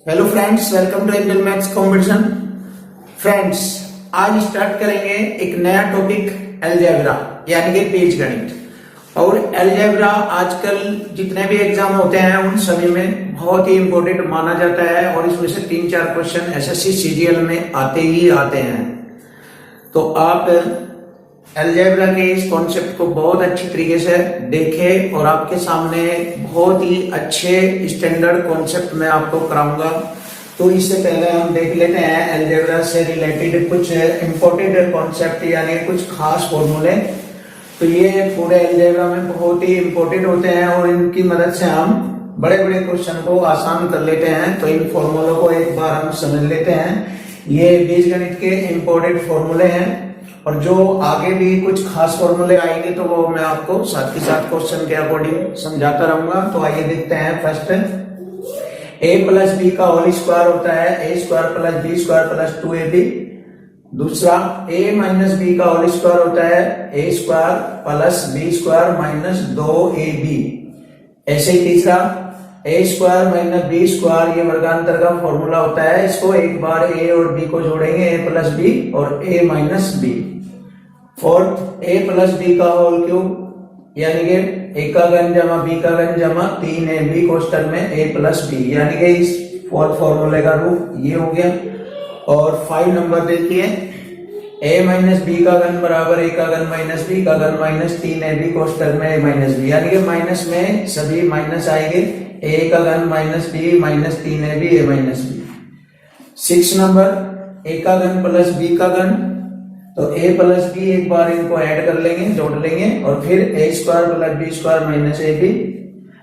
Hello friends, welcome to Indian maths competition. Friends, आज start करेंगे एक नया टॉपिक अलजेब्रा यानी कि बीजगणित। और अलजेब्रा आजकल जितने भी एग्जाम होते हैं उन सभी में बहुत ही इंपॉर्टेंट माना जाता है और इसमें से 3-4 क्वेश्चन एसएससी सीजीएल में आते ही आते हैं। तो आप अलजेब्रा के इस कॉन्सेप्ट को बहुत अच्छी तरीके से देखें और आपके सामने बहुत ही अच्छे स्टैंडर्ड कॉन्सेप्ट में आपको कराऊंगा। तो इससे पहले हम देख लेते हैं अलजेब्रा से रिलेटेड कुछ इंपॉर्टेंट कॉन्सेप्ट यानी कुछ खास फॉर्मूले। तो ये पूरे अलजेब्रा में बहुत ही इंपॉर्टेंट होते हैं और इनकी मदद से हम बड़े बड़े क्वेश्चन को आसान कर लेते हैं। तो इन फॉर्मूलों को एक बार हम समझ लेते हैं। ये बीजगणित के इंपॉर्टेंट फॉर्मूले हैं और जो आगे भी कुछ खास फॉर्मूले आएंगे तो वो मैं आपको साथ के साथ क्वेश्चन के अकॉर्डिंग समझाता रहूंगा। तो आइए देखते हैं। फर्स्ट, a प्लस बी का होल स्क्वायर होता है a square plus B square plus 2ab। दूसरा, a माइनस बी का होल स्क्वायर होता है a square plus B square minus 2ab। ऐसे ही तीसरा, a square minus B square, ये वर्गांतर का फॉर्मूला होता है। इसको एक बार a और b को जोड़ेंगे, a प्लस बी और a minus B. Fourth, a plus B का होल क्यूब यानी कि a का घन जमा b का घन जमा 3ab कोष्टक में a प्लस बी, यानी कि इस फोर्थ फॉर्मूले का रूप ये हो गया। और 5 नंबर देखिए, a माइनस बी का घन बराबर a का घन माइनस बी का घन माइनस 3ab कोष्टक में a माइनस बी, यानी कि माइनस में सभी माइनस आएंगे। a का घन minus B minus 3ab a minus B. 6 number, a का घन प्लस b का घन, तो a प्लस बी एक बार इनको ऐड कर लेंगे, जोड़ लेंगे और फिर a square plus B square minus ab।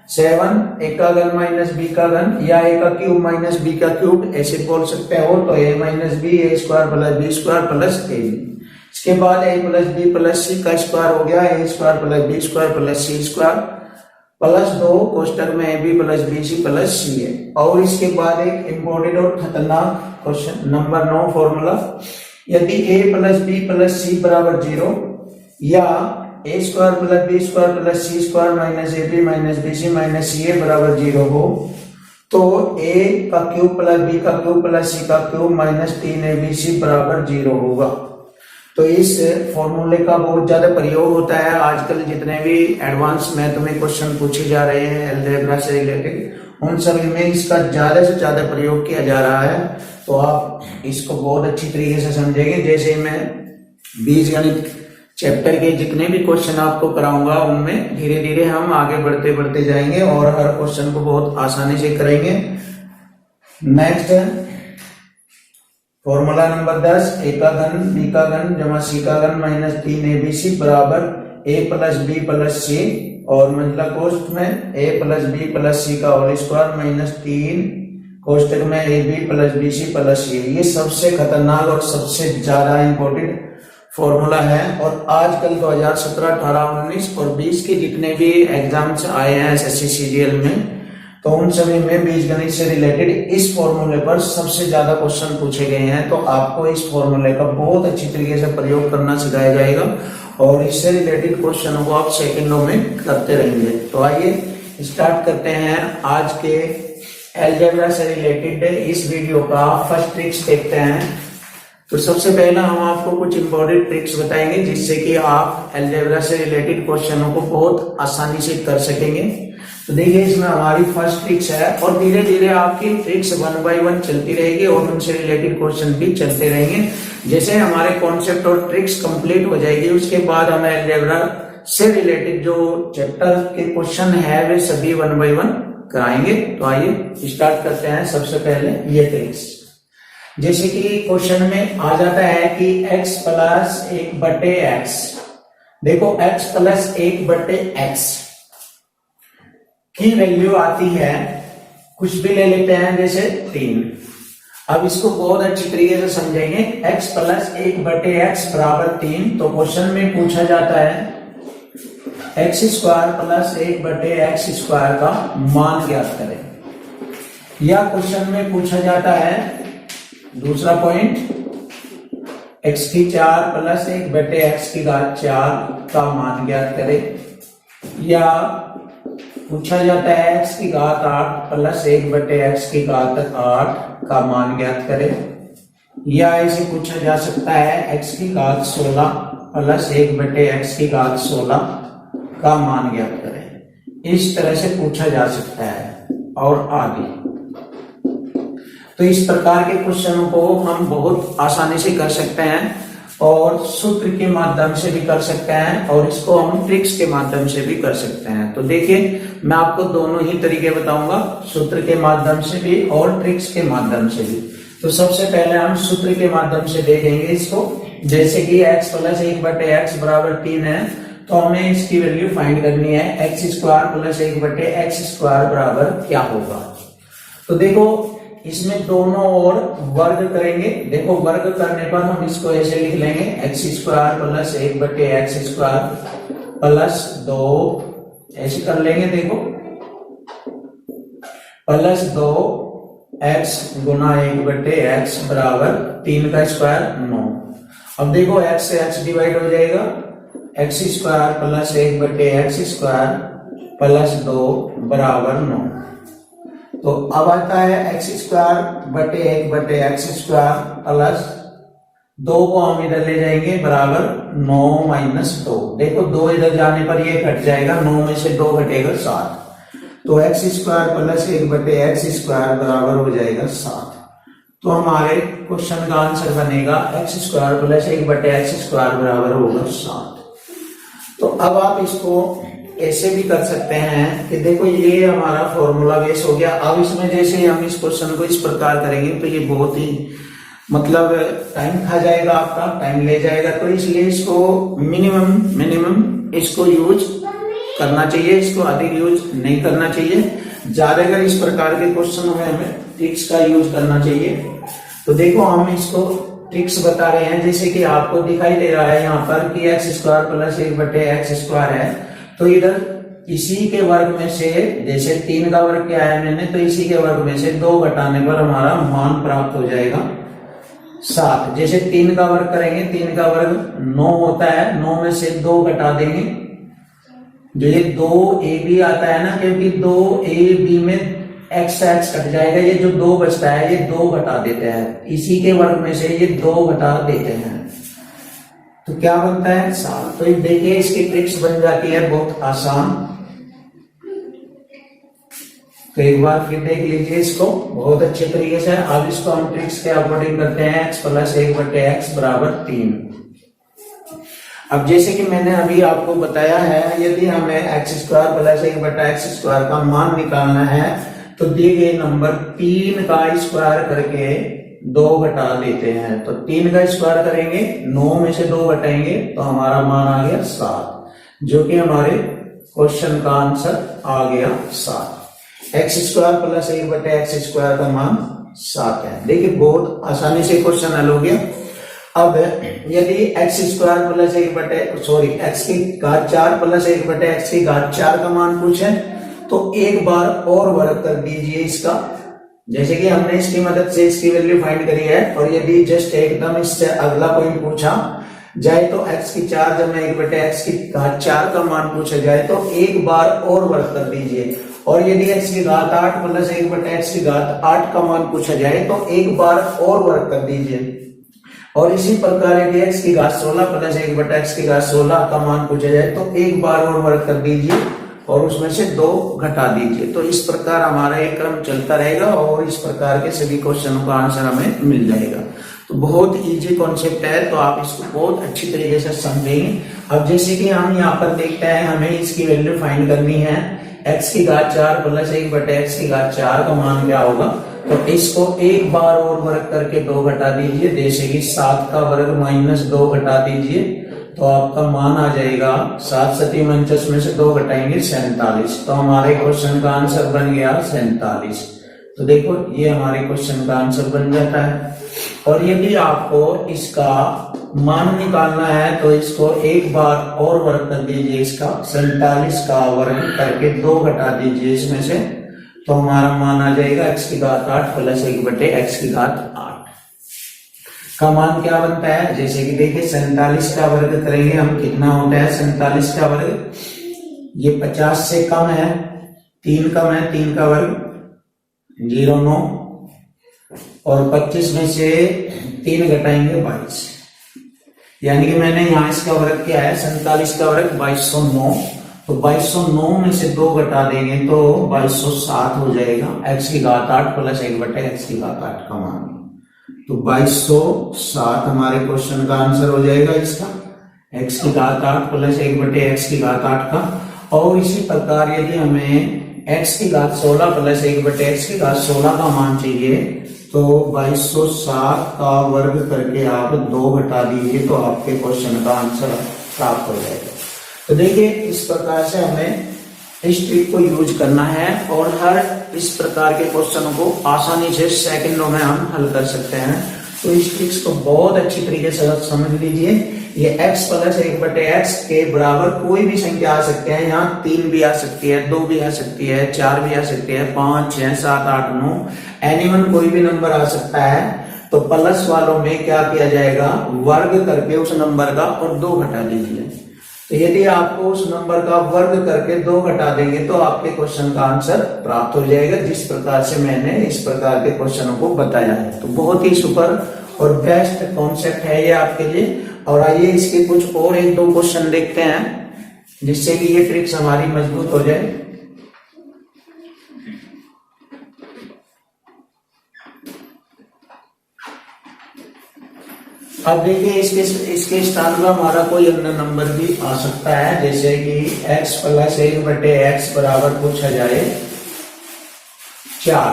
7, a का घन माइनस b का घन या a का क्यूब माइनस b का क्यूब ऐसे बोल सकते हो, तो a minus B a square plus b square plus ab। इसके बाद a plus B plus c का स्क्वायर हो गया a square plus B square plus c square plus 2 कोष्टक में ab plus bc plus c है। और इसके बाद एक इंपॉर्टेंट और खतरनाक क्वेश्चन नंबर 9 फॉर्मूला, यदि a प्लस बी प्लस सी बराबर 0 या a square plus B square plus C square minus ab minus bc minus ca बराबर 0 हो तो a का क्यूब प्लस b का क्यूब प्लस c का क्यूब माइनस 3abc बराबर 0 होगा। तो इस फॉर्मूले का बहुत ज्यादा प्रयोग होता है आजकल। जितने भी एडवांस मैथ में क्वेश्चन पूछे जा रहे हैं अलजेब्रा से रिलेटेड उन सभी में इसका ज्यादा से ज्यादा प्रयोग किया जा रहा है। तो आप इसको बहुत अच्छी तरीके से समझेंगे। जैसे मैं बीजगणित चैप्टर के जितने भी क्वेश्चन आपको कराऊंगा उनमें धीरे धीरे हम आगे बढ़ते बढ़ते जाएंगे और हर क्वेश्चन को बहुत आसानी से करेंगे। नेक्स्ट फॉर्मूला नंबर 10, a का घन b का घन जमा c का घन माइनस 3abc बराबर a plus B plus c और मंझला कोष्ठ में a plus B plus c का होल स्क्वायर माइनस 3 कोष्टक में ab plus bc plus c। ये सबसे खतरनाक और सबसे ज्यादा इंपॉर्टेंट फॉर्मूला है और आजकल 2017, 18, 19 और 20 के जितने भी एग्जाम्स आए हैं एसएससी सीजीएल में तो उन सभी में बीजगणित से रिलेटेड इस फॉर्मूले पर सबसे ज्यादा क्वेश्चन पूछे गए हैं। तो आपको इस फॉर्मूले का बहुत अच्छी तरीके से प्रयोग करना सिखाया जाएगा और इससे रिलेटेड क्वेश्चनों को आप सेकंडों में करते रहेंगे। तो आइए स्टार्ट करते हैं आज के अलजेब्रा से रिलेटेड इस वीडियो का फर्स्ट ट्रिक्स देखते हैं। तो सबसे पहला हम आपको कुछ इंपॉर्टेंट ट्रिक्स बताएंगे जिससे कि आप अलजेब्रा से रिलेटेड क्वेश्चनों को बहुत आसानी से कर सकेंगे। तो देखिए, इसमें हमारी फर्स्ट ट्रिक्स है और धीरे धीरे आपकी ट्रिक्स 1 बाय 1 चलती रहेगी और उनसे रिलेटेड क्वेश्चन भी चलते रहेंगे। जैसे हमारे कॉन्सेप्ट और ट्रिक्स कंप्लीट हो जाएगी उसके बाद हमें अलजेब्रा से रिलेटेड जो चैप्टर के क्वेश्चन है वे सभी 1 बाय 1 कराएंगे। तो आइए स्टार्ट करते हैं। सबसे पहले ये ट्रिक्स, जैसे कि क्वेश्चन में आ जाता है कि x प्लस 1/x, देखो x प्लस 1/x की वैल्यू आती है, कुछ भी ले लेते हैं जैसे 3। अब इसको बहुत अच्छी तरीके से समझेंगे। x प्लस 1/x बराबर 3, तो क्वेश्चन में पूछा जाता है x square plus 1/x square का मान ज्ञात करें। या क्वेश्चन में पूछा जाता है दूसरा पॉइंट x की 4 प्लस 1/x की घात 4 का मान ज्ञात करें। या पूछा जाता है x की घात 8 प्लस 1/x की घात 8 का मान ज्ञात करें, या ऐसे पूछा जा सकता है x की घात 16 प्लस 1/x की घात 16 का मान ज्ञात करें। इस तरह से पूछा जा सकता है और आगे। तो इस प्रकार के क्वेश्चनों को हम बहुत आसानी से कर सकते हैं और सूत्र के माध्यम से भी कर सकते हैं और इसको हम ट्रिक्स के माध्यम से भी कर सकते हैं। तो देखिए मैं आपको दोनों ही तरीके बताऊंगा, सूत्र के माध्यम से भी और ट्रिक्स के माध्यम से भी। तो सबसे पहले हम सूत्र के माध्यम से देखेंगे इसको। जैसे कि x प्लस 1/x बराबर 3 है, तो हमें इसकी वैल्यू फाइंड करनी है। x² प्लस 1/x² बराबर क्या होगा। तो देखो इसमें दोनों ओर वर्ग करेंगे। देखो वर्ग करने पर हम इसको ऐसे लिख लेंगे x² प्लस 1/x² प्लस 2 ऐसे कर लेंगे। देखो प्लस 2x गुना 1/x बराबर 3 का स्क्वायर 9। अब देखो x से x डिवाइड हो जाएगा, x² प्लस 1/x² प्लस 2 बराबर 9। तो अब आता है x² बटे 1/x² प्लस 2 को हम इधर ले जाएंगे बराबर 9 माइनस 2। देखो 2 इधर जाने पर ये घट जाएगा, 9 में से 2 घटेगा 7। तो x² प्लस 1/x² बराबर हो जाएगा 7। तो हमारे क्वेश्चन का आंसर बनेगा x² प्लस 1/x² बराबर होगा 7। तो अब आप इसको ऐसे भी कर सकते हैं कि देखो ये हमारा फॉर्मूला बेस हो गया। अब इसमें जैसे हम इस क्वेश्चन को इस प्रकार करेंगे तो ये बहुत ही मतलब टाइम खा जाएगा, आपका टाइम ले जाएगा। तो इसलिए इसको मिनिमम इसको यूज करना चाहिए, इसको अधिक यूज नहीं करना चाहिए। ज्यादातर इस प्रकार के क्वेश्चन में हमें ट्रिक्स का यूज करना चाहिए। तो देखो हम इसको ट्रिक्स बता रहे हैं, जैसे कि आपको दिखाई दे रहा है यहाँ पर कि x² प्लस 1/x² है। तो इधर इसी के वर्ग में से, जैसे 3 का वर्ग क्या है मैंने, तो इसी के वर्ग में से 2 घटाने पर हमारा मान प्राप्त हो जाएगा 7। जैसे 3 का वर्ग करेंगे, 3 का वर्ग 9 होता है, 9 में से 2 घटा देंगे, जो ये 2ab आता है ना, क्योंकि 2ab में x कट जाएगा, ये जो 2 बचता है ये 2 घटा देते हैं, इसी के वर्ग में से ये 2 घटा देते हैं, तो क्या बनता है 7। तो देखिए इसकी ट्रिक्स बन जाती है बहुत आसान। तो एक बार फिर देख लीजिए इसको बहुत अच्छे तरीके से। अब इसको हम ट्रिक्स के अकॉर्डिंग करते हैं, x प्लस 1/x बराबर 3। अब जैसे कि मैंने अभी आपको बताया है, यदि हमें x² प्लस 1/x² का मान निकालना है तो दिए गए नंबर 3 का स्क्वायर करके 2 घटा देते हैं। तो 3 का स्क्वायर करेंगे, 9 में से 2 घटाएंगे तो हमारा मान आ गया 7, जो कि हमारे क्वेश्चन का आंसर आ गया 7। x² प्लस 1/x² का मान 7 है। देखिए बहुत आसानी से क्वेश्चन हल हो गया। अब यदि x² प्लस 1/x की घात 4 प्लस 1/x की घात 4 का मान पूछे तो एक बार और वर्ग कर दीजिए इसका। जैसे कि हमने इसकी मदद से इसकी वैल्यू फाइंड करी है, और यदि जस्ट एकदम इससे अगला पॉइंट पूछा जाए तो x की 4 जब 1/x की घात 4 का मान पूछा जाए तो एक बार और वर्ग कर दीजिए। और यदि x की घात 8 प्लस 1/x की घात 8 का मान पूछा जाए तो एक बार और वर्ग कर दीजिए। और इसी प्रकार यदि x की घात 16 प्लस 1/x की घात 16 का मान पूछा जाए तो एक बार और वर्ग कर दीजिए और उसमें से 2 घटा दीजिए। तो इस प्रकार हमारा एक क्रम चलता रहेगा और इस प्रकार के सभी क्वेश्चनों का आंसर हमें मिल जाएगा। तो बहुत इजी कॉन्सेप्ट है, तो आप इसको बहुत अच्छी तरीके से समझेंगे। अब जैसे कि हम यहाँ पर देखते हैं, हमें इसकी वैल्यू फाइंड करनी है, x की घात 4 प्लस 1/x की घात 4 का मान क्या होगा। तो इसको एक बार और वर्ग करके 2 घटा दीजिए, जैसे कि 7 का वर्ग माइनस 2 घटा दीजिए तो आपका मान आ जाएगा 7 सती 49 में से 2 घटाएंगे 47। तो हमारे क्वेश्चन का आंसर बन गया 47। तो देखो ये हमारे क्वेश्चन का आंसर बन जाता है। और यदि आपको इसका मान निकालना है तो इसको एक बार और वर्ग कर दीजिए, इसका 47 का वर्ग करके 2 घटा दीजिए इसमें से, तो हमारा मान आ जाएगा x की घात 8 प्लस 1/x की घात 8 का मान क्या बनता है। जैसे कि देखिए 47 का वर्ग करेंगे हम, कितना होता है 47 का वर्ग, ये 50 से कम है 3 कम है, 3 का वर्ग 0,9 और 25 में से 3 घटाएंगे 22, यानी कि मैंने यहाँ इसका वर्ग क्या है 47 का वर्ग 2209, तो 2209 में से 2 घटा देंगे तो 2207 हो जाएगा। x की घात 8 प्लस 1/x की घात 8 का मान, तो 2207 हमारे क्वेश्चन का आंसर हो जाएगा इसका, x की घात 8 प्लस 1/x की घात 8 का। और इसी प्रकार यदि हमें x की घात 16 प्लस 1/x की घात 16 का मान चाहिए तो 2207 का वर्ग करके आप 2 घटा दीजिए तो आपके क्वेश्चन का आंसर प्राप्त हो जाएगा। तो देखिए इस प्रकार से हमें इस ट्रिक को यूज करना है और हर इस प्रकार के क्वेश्चनों को आसानी से सेकंडों में हम हल कर सकते हैं। तो इस ट्रिक्स को बहुत अच्छी तरीके से समझ लीजिए। ये x प्लस 1/x के बराबर कोई भी संख्या आ सकती है, यहाँ 3 भी आ सकती है, 2 भी आ सकती है, 4 भी आ सकती है, 5, 6, 7, 8, 9 एनीवन कोई भी नंबर आ सकता है। तो प्लस वालों में क्या किया जाएगा, वर्ग करके उस नंबर का और 2 घटा दीजिए। तो यदि आपको उस नंबर का वर्ग करके 2 घटा देंगे तो आपके क्वेश्चन का आंसर प्राप्त हो जाएगा, जिस प्रकार से मैंने इस प्रकार के क्वेश्चनों को बताया है। तो बहुत ही सुपर और बेस्ट कॉन्सेप्ट है ये आपके लिए। और आइए इसके कुछ और 1-2 क्वेश्चन देखते हैं जिससे कि ये ट्रिक्स हमारी मजबूत हो जाए। अब देखिए इसके स्थान पर हमारा कोई अन्य नंबर भी आ सकता है, जैसे कि x प्लस 1/x बराबर पूछा जाए 4।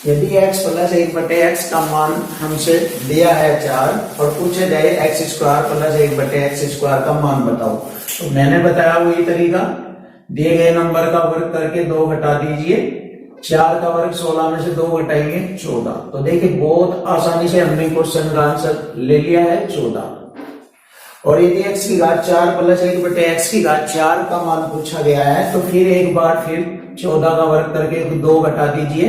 यदि x प्लस 1/x का मान हमसे दिया है 4 और पूछा जाए x² प्लस 1/x² का मान बताओ, तो मैंने बताया वही तरीका, दिए गए नंबर का वर्ग करके 2 घटा दीजिए। 4 का वर्ग 16 में से 2 घटाएंगे 14। तो देखिए बहुत आसानी से हमने क्वेश्चन का आंसर ले लिया है 14। और यदि x की घात 4 प्लस 1/x की घात 4 का मान पूछा गया है तो फिर एक बार फिर 14 का वर्ग करके 2 घटा दीजिए।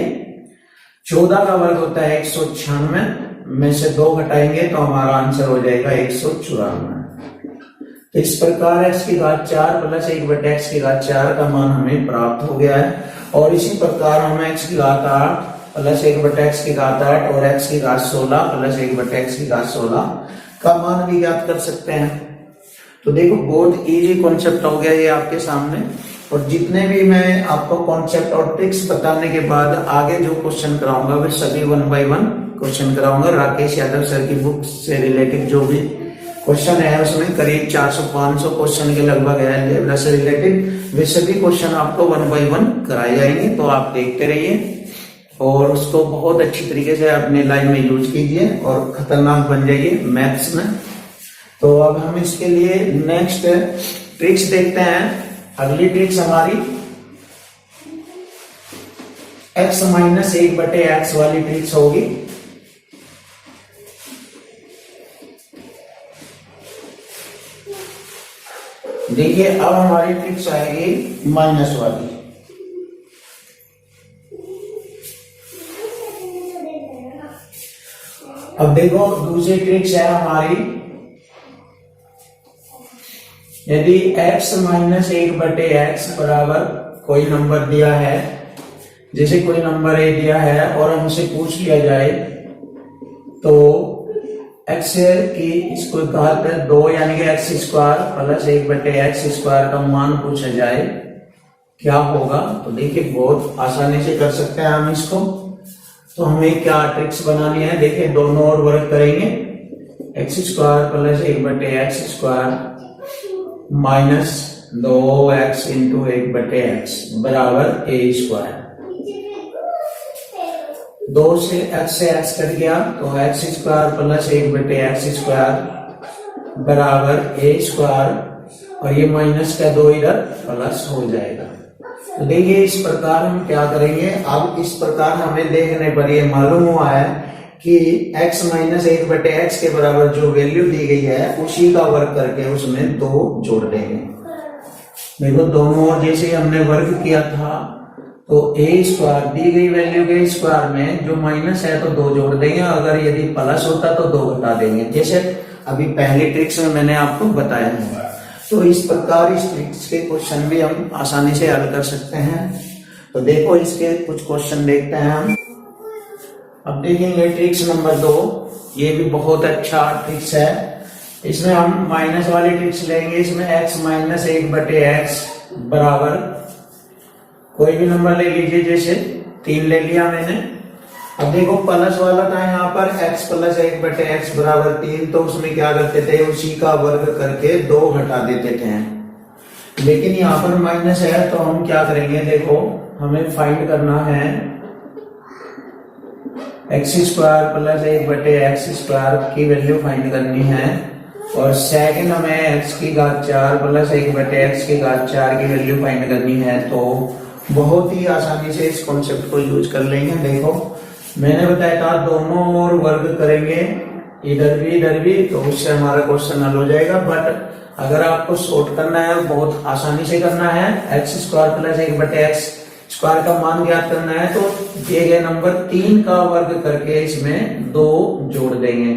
14 का वर्ग होता है 196 में से 2 घटाएंगे तो हमारा आंसर हो जाएगा 194। तो इस प्रकार x की घात 4 प्लस 1/x की घात 4 का मान हमें प्राप्त हो गया है। और इसी प्रकार हम x की घात 8 प्लस 1/x की घात 8 और x की घात 16 प्लस 1/x की घात 16 का मान भी ज्ञात कर सकते हैं। तो देखो बहुत इजी कॉन्सेप्ट हो गया ये आपके सामने। और जितने भी मैं आपको कॉन्सेप्ट और ट्रिक्स बताने के बाद आगे जो क्वेश्चन कराऊंगा वे सभी 1 बाय 1 क्वेश्चन कराऊंगा। राकेश यादव सर की बुक से रिलेटेड जो भी क्वेश्चन है उसमें करीब 400-500 क्वेश्चन के लगभग है अलजेब्रा से रिलेटेड, वे सभी क्वेश्चन आपको 1 बाय 1 कराए जाएंगे। तो आप देखते रहिए और उसको बहुत अच्छी तरीके से अपने लाइफ में यूज कीजिए और खतरनाक बन जाइए मैथ्स में। तो अब हम इसके लिए नेक्स्ट ट्रिक्स देखते हैं। अगली ट्रिक्स हमारी x माइनस 1/x वाली ट्रिक्स होगी। देखिए अब हमारी ट्रिक्स आएगी माइनस वाली। अब देखो दूसरी ट्रिक्स है हमारी, यदि x माइनस 1/x बराबर कोई नंबर दिया है, जैसे कोई नंबर a दिया है और हमसे पूछ लिया जाए तो x की इसको घात 2 यानी कि x² प्लस 1/x² का मान पूछा जाए क्या होगा। तो देखिए बहुत आसानी से कर सकते हैं हम इसको। तो हमें क्या ट्रिक्स बनानी है, देखिए दोनों और वर्ग करेंगे, x² plus 1/x² minus 2x into 1/x बराबर a²। 2 से x कट गया तो x² प्लस 1/x² बराबर a² और ये माइनस का 2 इधर प्लस हो जाएगा। तो देखिए इस प्रकार हम क्या करेंगे, अब इस प्रकार हमें देखने पर ये मालूम हुआ है कि x माइनस 1/x के बराबर जो वैल्यू दी गई है उसी का वर्ग करके उसमें 2 जोड़ देंगे। देखो दोनों और जैसे हमने वर्ग किया था तो a² दी गई वैल्यू के स्क्वायर में जो माइनस है तो 2 जोड़ देंगे, अगर यदि प्लस होता तो 2 घटा देंगे, जैसे अभी पहली ट्रिक्स में मैंने आपको बताया है। तो इस प्रकार इस ट्रिक्स के क्वेश्चन भी हम आसानी से हल कर सकते हैं। तो देखो इसके कुछ क्वेश्चन देखते हैं हम। अब देखेंगे ट्रिक्स नंबर 2। ये भी बहुत अच्छा ट्रिक्स है। इसमें हम माइनस वाली ट्रिक्स लेंगे। इसमें x माइनस 1/x बराबर कोई भी नंबर ले लीजिए, जैसे 3 ले लिया मैंने। अब देखो प्लस वाला था यहाँ पर x प्लस 1/x बराबर 3, तो उसमें क्या करते थे, उसी का वर्ग करके 2 घटा देते थे। लेकिन यहाँ पर माइनस है तो हम क्या करेंगे, देखो हमें फाइंड करना है x² प्लस 1/x² की वैल्यू फाइंड करनी है। और सेकंड हमें x⁴ प्लस 1/x⁴ की वैल्यू फाइंड करनी है। तो बहुत ही आसानी से इस कॉन्सेप्ट को यूज कर लेंगे। देखो मैंने बताया था दोनों ओर वर्ग करेंगे, इधर भी, तो उससे हमारा क्वेश्चन हल हो जाएगा। बट अगर आपको शॉर्ट करना है, बहुत आसानी से करना है, x² प्लस 1/x² का मान ज्ञात करना है, तो दिए गए नंबर 3 का वर्ग करके इसमें 2 जोड़ देंगे।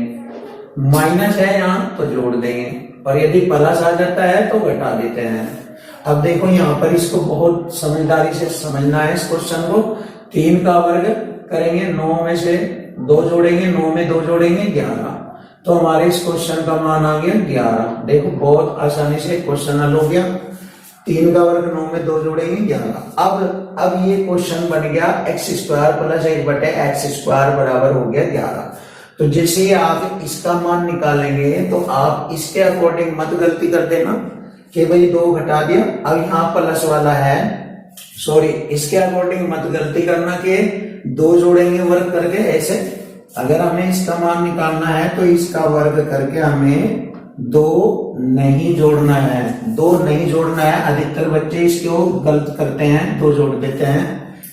माइनस है यहाँ तो जोड़ देंगे, और यदि प्लस आ जाता है तो घटा देते हैं। अब देखो यहाँ पर इसको बहुत समझदारी से समझना है इस क्वेश्चन को। 3 का वर्ग करेंगे, 9 में से 2 जोड़ेंगे, 9 में 2 जोड़ेंगे 11, तो हमारे इस क्वेश्चन का मान आ गया 11। देखो बहुत आसानी से क्वेश्चन हल हो गया। 3 का वर्ग 9 में 2 जोड़ेंगे 11। अब ये क्वेश्चन बन गया x² प्लस 1/x² बराबर हो गया 11। तो जैसे आप इसका मान निकालेंगे तो आप इसके अकॉर्डिंग मत गलती कर देना कि भाई 2 घटा दिया। अब यहाँ प्लस वाला है, सॉरी, इसके अकॉर्डिंग मत गलती करना कि 2 जोड़ेंगे वर्ग करके। ऐसे अगर हमें इसका मान निकालना है तो इसका वर्ग करके हमें 2 नहीं जोड़ना है। 2 नहीं जोड़ना है। अधिकतर बच्चे इसको गलत करते हैं, 2 जोड़ देते हैं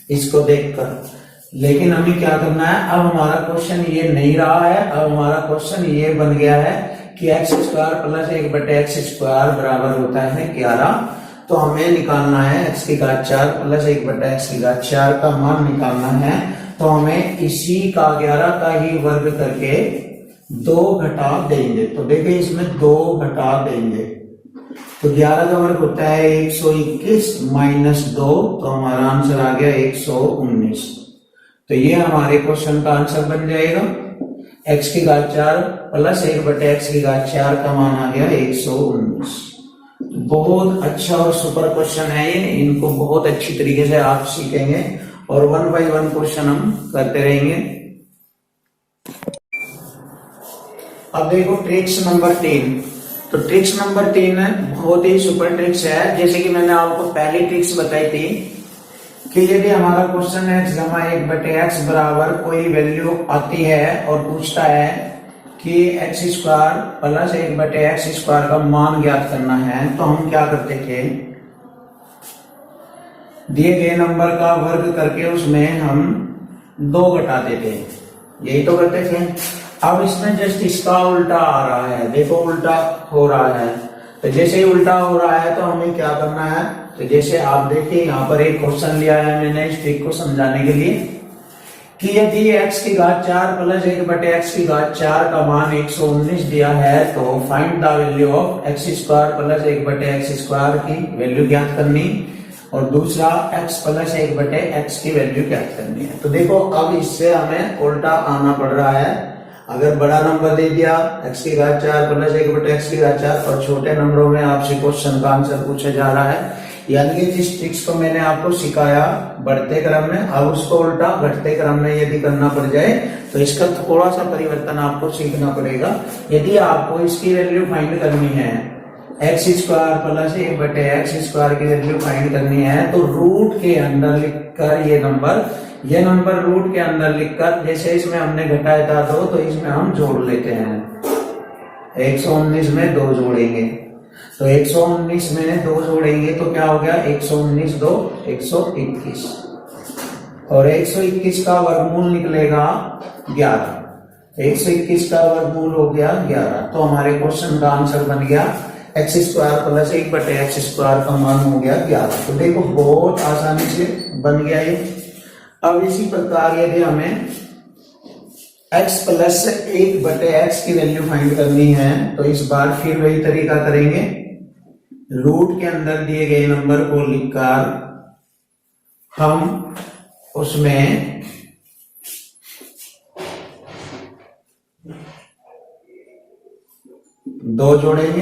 इसको देखकर। लेकिन हमें क्या करना है, अब हमारा क्वेश्चन ये नहीं रहा है। अब हमारा क्वेश्चन ये बन गया है कि x² प्लस 1/x² बराबर होता है 11। तो हमें निकालना है x⁴ प्लस 1/x⁴ का मान निकालना है। तो हमें इसी का 11 का ही वर्ग करके 2 घटा देंगे। तो देखिए इसमें 2 घटा देंगे, तो 11 का वर्ग होता है 121 माइनस 2, तो हमारा आंसर आ गया 119। तो ये हमारे क्वेश्चन का आंसर बन जाएगा। x⁴ प्लस 1/x⁴ का मान आ गया 119। बहुत अच्छा और सुपर क्वेश्चन है ये। इनको बहुत अच्छी तरीके से आप सीखेंगे और 1 बाय 1 क्वेश्चन हम करते रहेंगे। अब देखो ट्रिक्स नंबर 3। तो ट्रिक्स नंबर 3 है, बहुत ही सुपर ट्रिक्स है। जैसे कि मैंने आपको पहली ट्रिक्स बताई थी कि यदि हमारा क्वेश्चन है x⁴ बराबर कोई वैल्यू आती है और पूछता है कि x² प्लस 1/x² का मान ज्ञात करना है, तो हम क्या करते थे, दिए गए नंबर का वर्ग करके उसमें हम 2 घटाते थे। यही तो करते थे। अब इसमें जस्ट इसका उल्टा आ रहा है। देखो उल्टा हो रहा है। तो जैसे ही उल्टा हो रहा है तो हमें क्या करना है, तो जैसे आप देखिए यहाँ पर एक क्वेश्चन लिया है मैंने इस ट्रिक को समझाने के लिए कि यदि x⁴ प्लस 1/x⁴ का मान 119 दिया है, तो find the value of x² plus 1/x² की वैल्यू ज्ञात करनी, और दूसरा x प्लस 1/x की वैल्यू ज्ञात करनी है। तो देखो अब इससे हमें उल्टा आना पड़ रहा है। अगर बड़ा नंबर दे दिया x⁴ प्लस 1/x⁴ और छोटे नंबरों में आपसे क्वेश्चन का आंसर पूछा जा रहा है, यानी कि जिस ट्रिक्स को मैंने आपको सिखाया बढ़ते क्रम में, अब उसको उल्टा घटते क्रम में यदि करना पड़ जाए तो इसका थोड़ा सा परिवर्तन आपको सीखना पड़ेगा। यदि आपको इसकी वैल्यू फाइंड करनी है, x² प्लस 1/x² की वैल्यू फाइंड करनी है, तो रूट के अंदर लिखकर ये नंबर रूट के अंदर लिखकर, जैसे इसमें हमने घटाया था 2, तो इसमें हम जोड़ लेते हैं। 119 में 2 जोड़ेंगे, तो 119 में 2 जोड़ेंगे तो क्या हो गया, 119 2 121, और 121 का वर्गमूल निकलेगा 11। 121 का वर्गमूल हो गया 11। तो हमारे क्वेश्चन का आंसर बन गया x² प्लस 1/x² का मान हो गया 11। तो देखो बहुत आसानी से बन गया ये। अब इसी प्रकार यदि हमें x प्लस 1/x की वैल्यू फाइंड करनी है, तो इस बार फिर वही तरीका करेंगे। रूट के अंदर दिए गए नंबर को लिखकर हम उसमें दो जोड़ेंगे,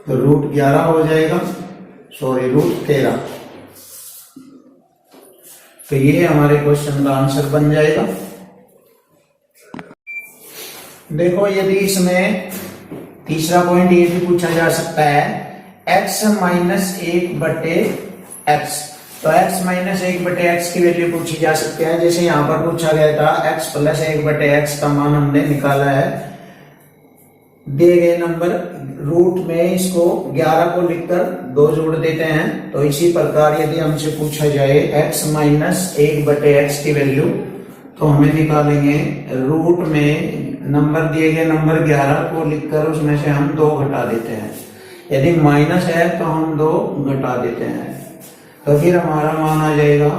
तो रूट 11 हो जाएगा, सॉरी रूट 13। तो ये हमारे क्वेश्चन का आंसर बन जाएगा। देखो यदि इसमें तीसरा पॉइंट ये भी पूछा जा सकता है, x माइनस 1/x, तो x माइनस 1/x की वैल्यू पूछी जा सकती है। जैसे यहां पर पूछा गया था x प्लस 1/x का मान हमने निकाला है, दिए गए नंबर रूट में इसको 11 को लिखकर 2 जोड़ देते हैं। तो इसी प्रकार यदि हमसे पूछा जाए x माइनस 1/x की वैल्यू, तो हमें निकालेंगे रूट में नंबर दिए गए नंबर 11 को लिखकर उसमें से हम 2 घटा देते हैं। यदि माइनस है तो हम 2 घटा देते हैं, तो फिर हमारा मान आ जाएगा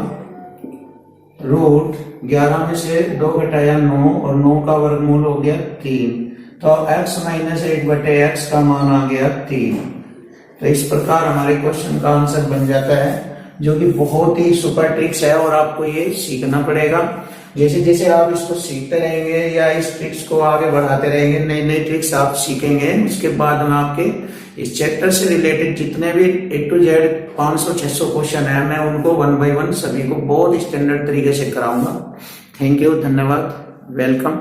रूट 11 में से 2 घटाया 9 और 9 का वर्गमूल हो गया 3, तो x माइनस 1/x का मान आ गया 3। तो इस प्रकार हमारे क्वेश्चन का आंसर बन जाता है, जो कि बहुत ही सुपर ट्रिक्स है और आपको ये सीखना पड़ेगा। जैसे जैसे आप इसको सीखते रहेंगे या इस ट्रिक्स को आगे बढ़ाते रहेंगे, नई नई ट्रिक्स आप सीखेंगे, उसके बाद में आपके इस चैप्टर से रिलेटेड जितने भी A to Z 500-600 क्वेश्चन है, मैं उनको 1 by 1 सभी को बहुत स्टैंडर्ड तरीके से कराऊंगा। थैंक यू, धन्यवाद, वेलकम।